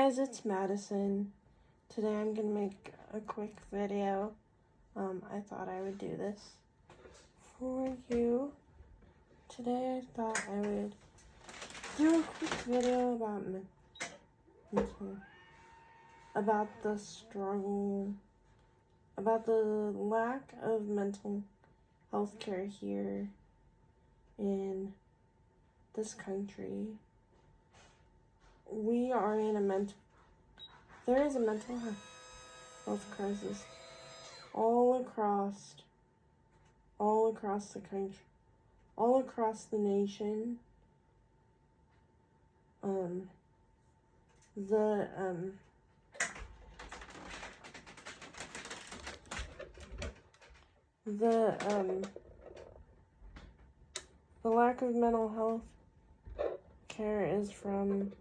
guys, it's Madison. Today I'm gonna make a quick video. I thought I would do this for you. Today I thought I would do a quick video about the struggle, about the lack of mental health care here in this country. There is a mental health crisis all across the country, all across the nation. The lack of mental health care is from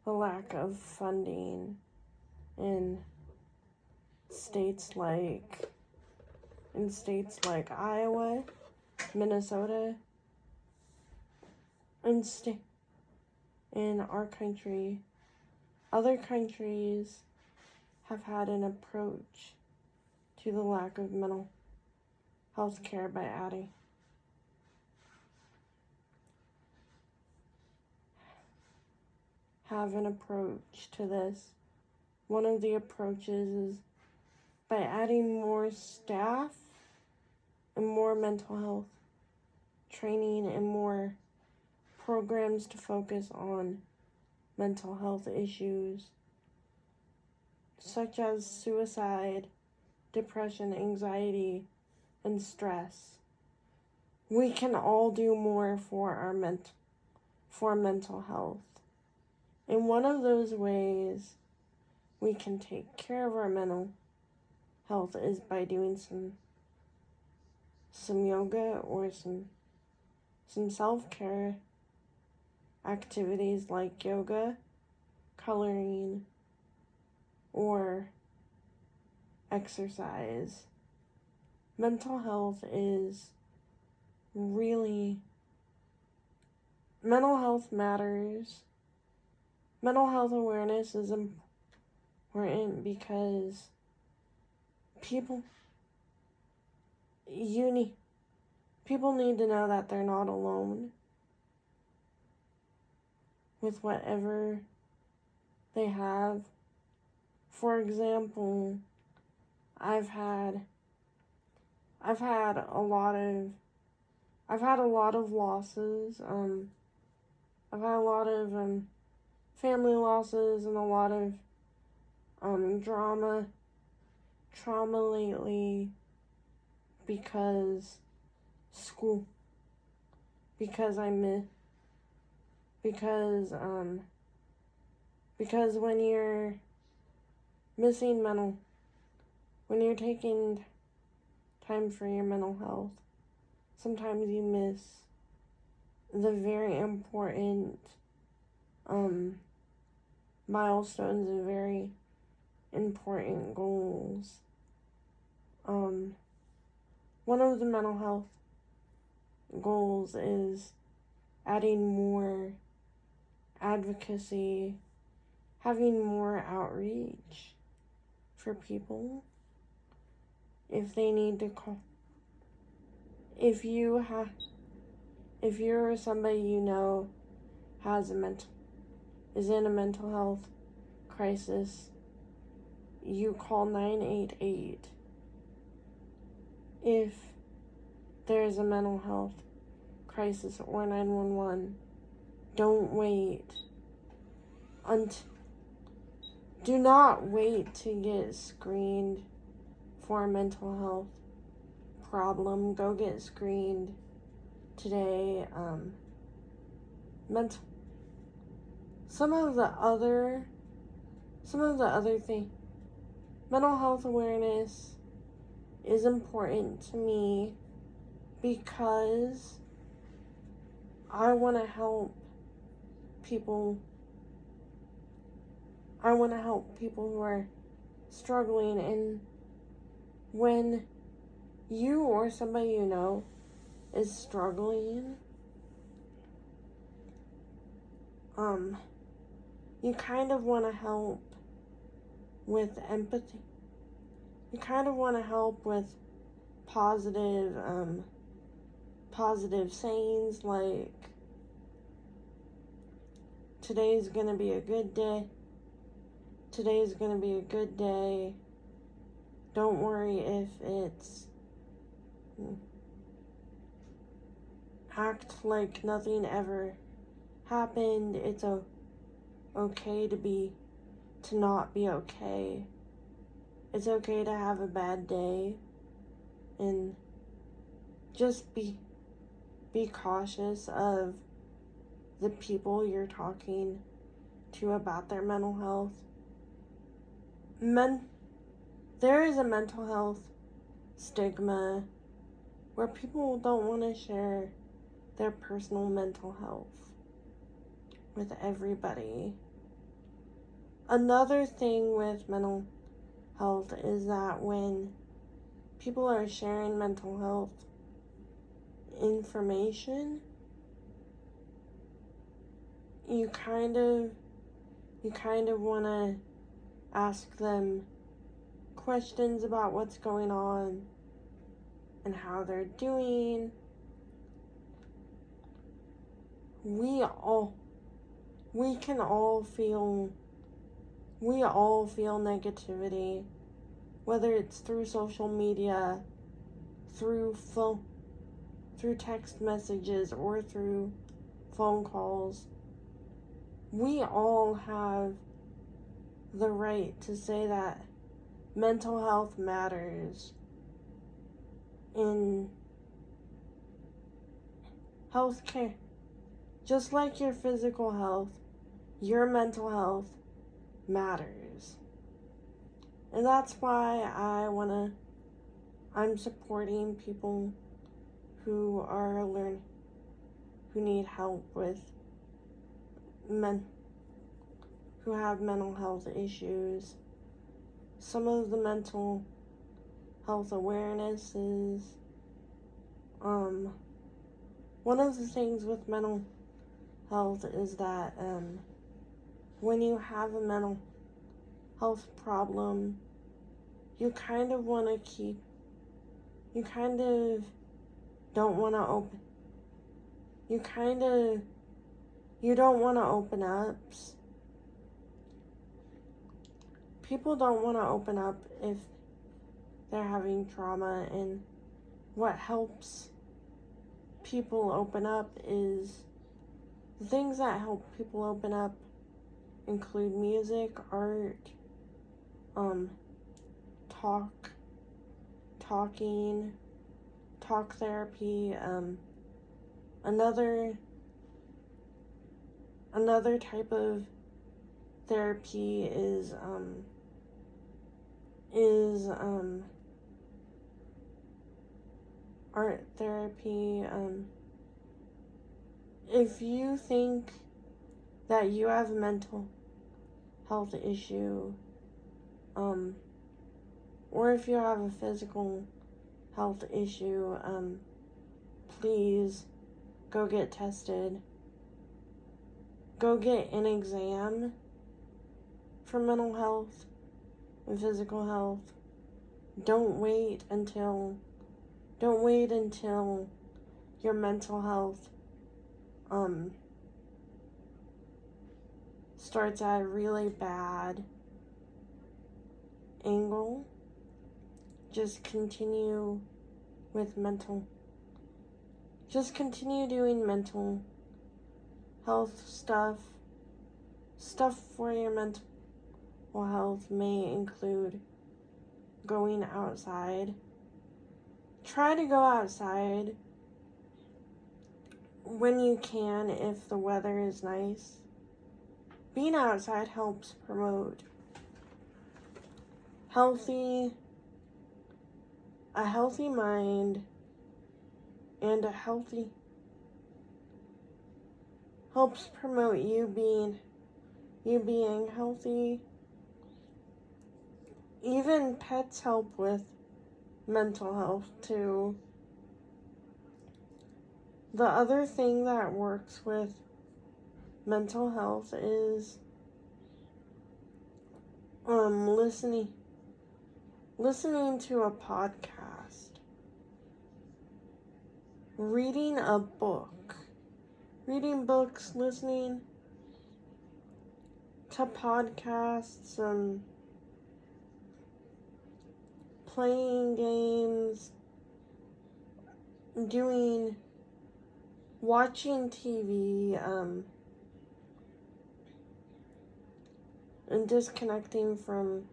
the lack of funding in states like Iowa, Minnesota, and in our country. Other countries have had an approach to the lack of mental health care by have an approach to this. One of the approaches is by adding more staff and more mental health training and more programs to focus on mental health issues such as suicide, depression, anxiety, and stress. We can all do more for our mental health. And one of those ways we can take care of our mental health is by doing some yoga or some self-care activities like yoga, coloring, or exercise. Mental health matters. Mental health awareness is important because people need to know that they're not alone with whatever they have. For example, I've had a lot of losses. I've had a lot of family losses and a lot of trauma lately because when you're when you're taking time for your mental health, sometimes you miss the very important milestones and very important goals. One of the mental health goals is adding more advocacy, having more outreach for people if they need to call. If you're somebody you know is in a mental health crisis, you call 988. If there's a mental health crisis, or 911, don't wait. Do not wait to get screened for a mental health problem. Go get screened today. Some of the other things. Mental health awareness is important to me because I want to help people. I want to help people who are struggling, and when you or somebody you know is struggling, You kind of want to help with empathy. You kind of want to help with positive sayings like, today's gonna be a good day. Today's gonna be a good day. Don't worry if it's, act like nothing ever happened. It's okay to not be okay. It's okay to have a bad day, and just be cautious of the people you're talking to about their mental health. There is a mental health stigma where people don't want to share their personal mental health with everybody. Another thing with mental health is that when people are sharing mental health information, you kind of want to ask them questions about what's going on and how they're doing. We all feel negativity, whether it's through social media, through text messages, or through phone calls. We all have the right to say that mental health matters. In healthcare, just like your physical health, your mental health matters. And that's why I'm supporting people who need help with who have mental health issues. Some of the mental health awareness is, one of the things with mental health is that when you have a mental health problem, you kind of don't want to open up. People don't want to open up if they're having trauma, and what helps people open up is, the things that help people open up include music, art, talk therapy. Another type of therapy is art therapy. If you think that you have a mental health issue, or if you have a physical health issue, please go get tested. Go get an exam for mental health and physical health. Don't wait until your mental health starts at a really bad angle. Just continue doing mental health stuff. Stuff for your mental health may include going outside. Try to go outside when you can if the weather is nice. Being outside helps promote a healthy mind, and helps promote you being healthy. Even pets help with mental health too. The other thing that works with mental health is listening to a podcast, reading a book, reading books, listening to podcasts, playing games, watching TV, and disconnecting from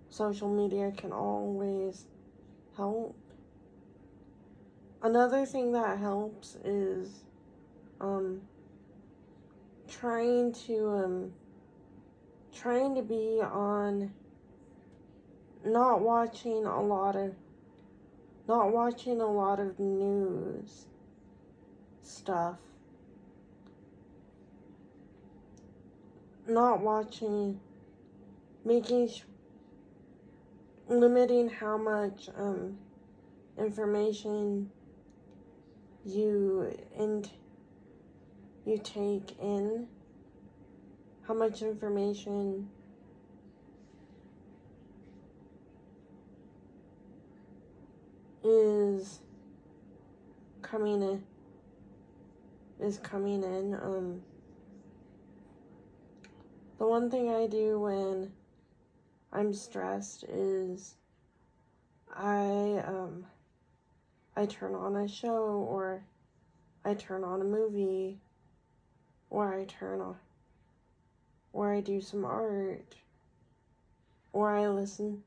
social media can always help. Another thing that helps is trying to be on not watching a lot of news stuff. Limiting how much information you take in, how much information is coming in. The one thing I do when I'm stressed is I turn on a show, or I turn on a movie, or I do some art, or I listen,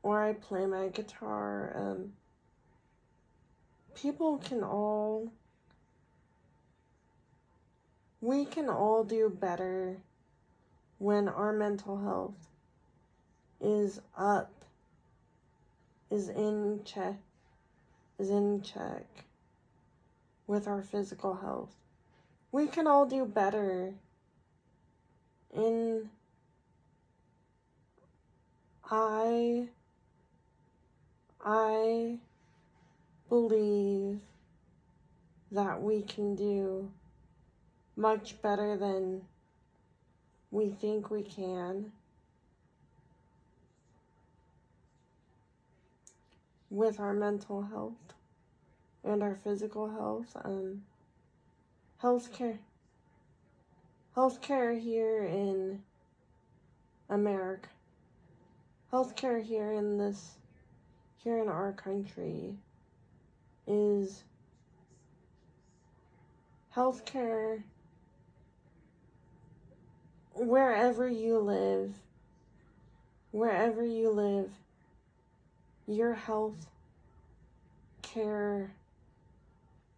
or I play my guitar. We can all do better when our mental health is up, is in check with our physical health. We can all do better. And I believe that we can do much better than we think we can with our mental health and our physical health. Healthcare here in America, healthcare here in our country is healthcare wherever you live, your health care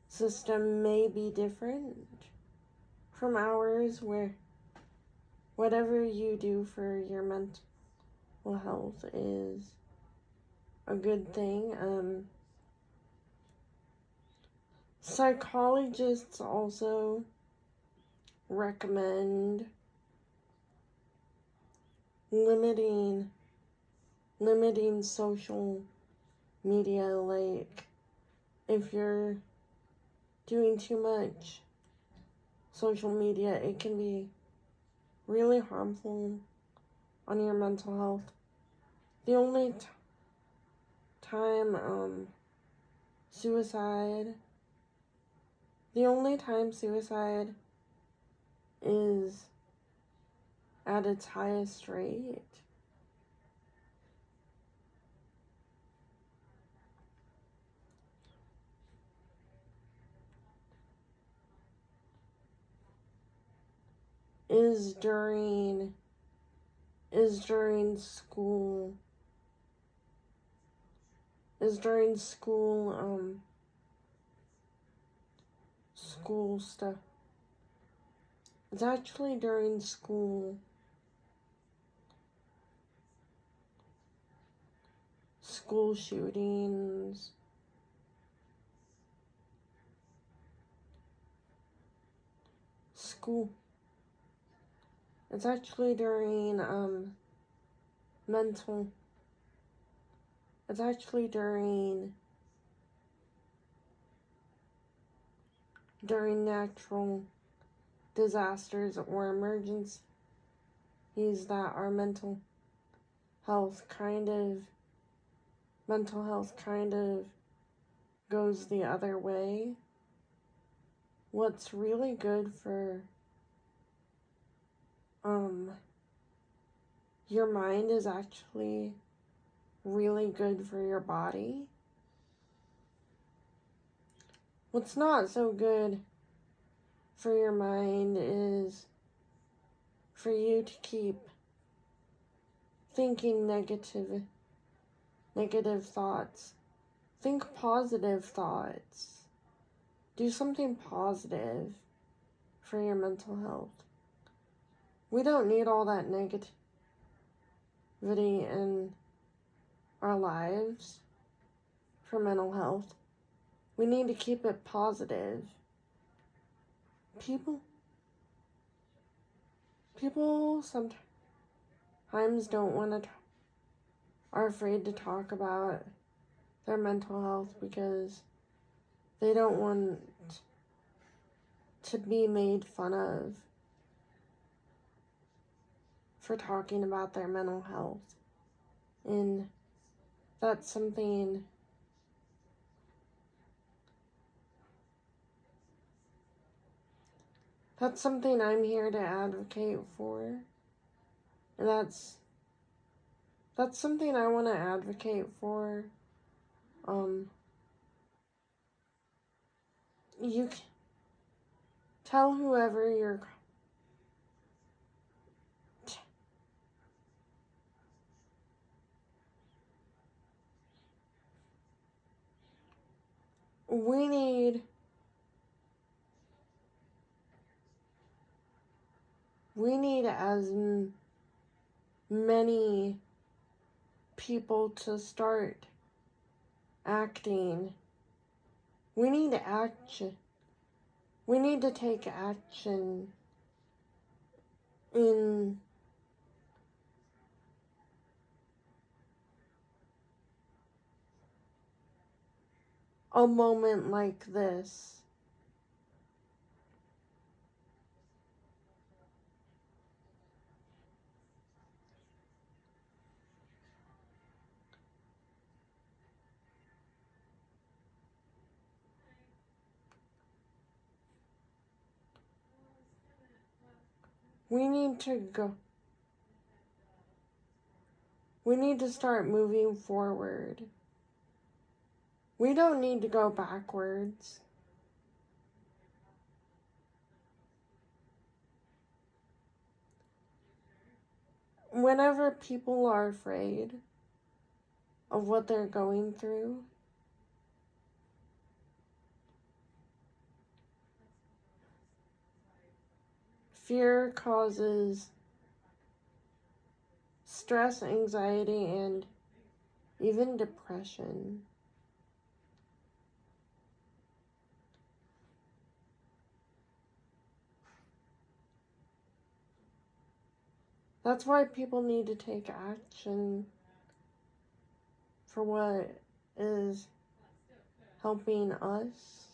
system may be different from ours, where whatever you do for your mental health is a good thing. Psychologists also recommend limiting social media. Like, if you're doing too much social media, it can be really harmful on your mental health. The only time suicide is at its highest rate is during school stuff. It's actually during school shootings, it's actually during during natural disasters or is that our mental health kind of goes the other way. What's really good for your mind is actually really good for your body. What's not so good for your mind is for you to keep thinking negative thoughts. Think positive thoughts. Do something positive for your mental health. We don't need all that negativity in our lives for mental health. We need to keep it positive. People sometimes don't want to, are afraid to talk about their mental health because they don't want to be made fun of for talking about their mental health. And that's something I'm here to advocate for. And that's something I want to advocate for. You can tell whoever you're we need as many people to start acting. We need action. We need to take action in a moment like this. We need to start moving forward. We don't need to go backwards. Whenever people are afraid of what they're going through, fear causes stress, anxiety, and even depression. That's why people need to take action for what is helping us.